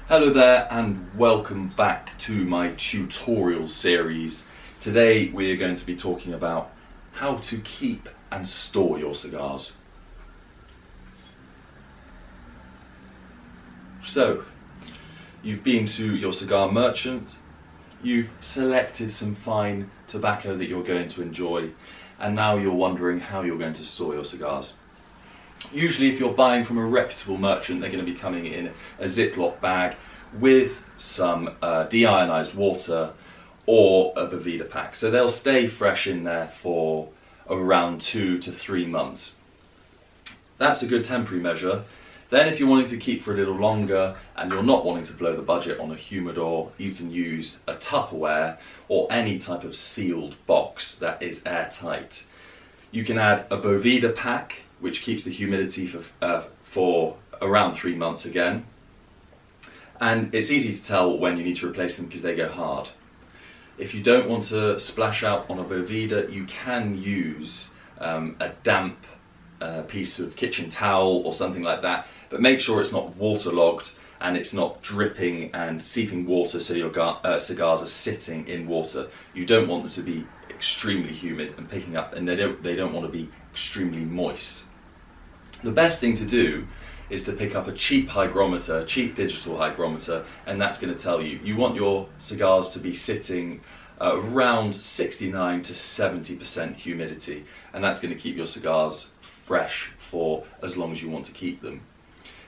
Hello there and welcome back to my tutorial series. Today we are going to be talking about how to keep and store your cigars. So, you've been to your cigar merchant, you've selected some fine tobacco that you're going to enjoy, and now you're wondering how you're going to store your cigars. Usually if you're buying from a reputable merchant, they're going to be coming in a Ziploc bag with some deionized water or a Boveda pack. So they'll stay fresh in there for around 2 to 3 months. That's a good temporary measure. Then if you're wanting to keep for a little longer and you're not wanting to blow the budget on a humidor, you can use a Tupperware or any type of sealed box that is airtight. You can add a Boveda pack, which keeps the humidity for around 3 months again. And it's easy to tell when you need to replace them because they go hard. If you don't want to splash out on a Boveda, you can use a damp piece of kitchen towel or something like that, but make sure it's not waterlogged and it's not dripping and seeping water so your cigars are sitting in water. You don't want them to be extremely humid and picking up, and they don't want to be extremely moist. The best thing to do is to pick up a cheap hygrometer, cheap digital hygrometer, and that's going to tell you you want your cigars to be sitting around 69 to 70% humidity, and that's going to keep your cigars fresh for as long as you want to keep them.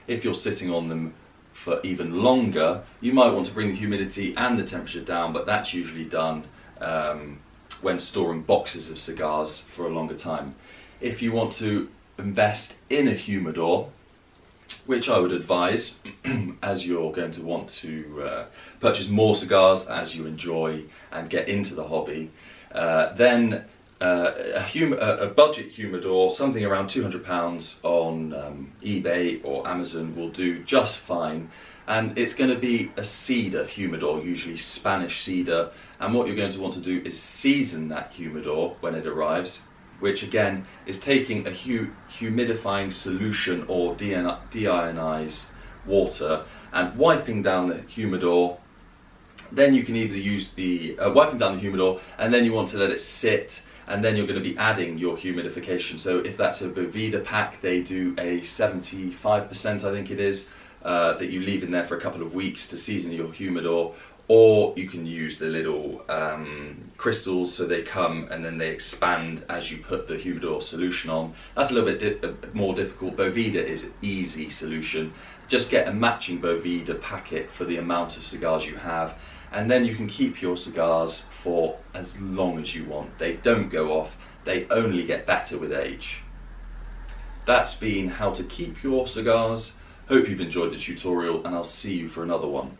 If you're sitting on them for even longer, you might want to bring the humidity and the temperature down, but that's usually done when storing boxes of cigars for a longer time. If you want to invest in a humidor, which I would advise as you're going to want to purchase more cigars as you enjoy and get into the hobby, then a budget humidor, something around £200 on eBay or Amazon, will do just fine. And it's going to be a cedar humidor, usually Spanish cedar, and what you're going to want to do is season that humidor when it arrives, which again is taking a humidifying solution or deionized water and wiping down the humidor. Then you can either use the wiping down the humidor, and then you want to let it sit, and then you're going to be adding your humidification. So if that's a Boveda pack, they do a 75%, I think it is, that you leave in there for a couple of weeks to season your humidor. Or you can use the little crystals, so they come and then they expand as you put the humidor solution on. That's a little bit more difficult. Boveda is an easy solution. Just get a matching Boveda packet for the amount of cigars you have, and then you can keep your cigars for as long as you want. They don't go off, they only get better with age. That's been how to keep your cigars. Hope you've enjoyed the tutorial, and I'll see you for another one.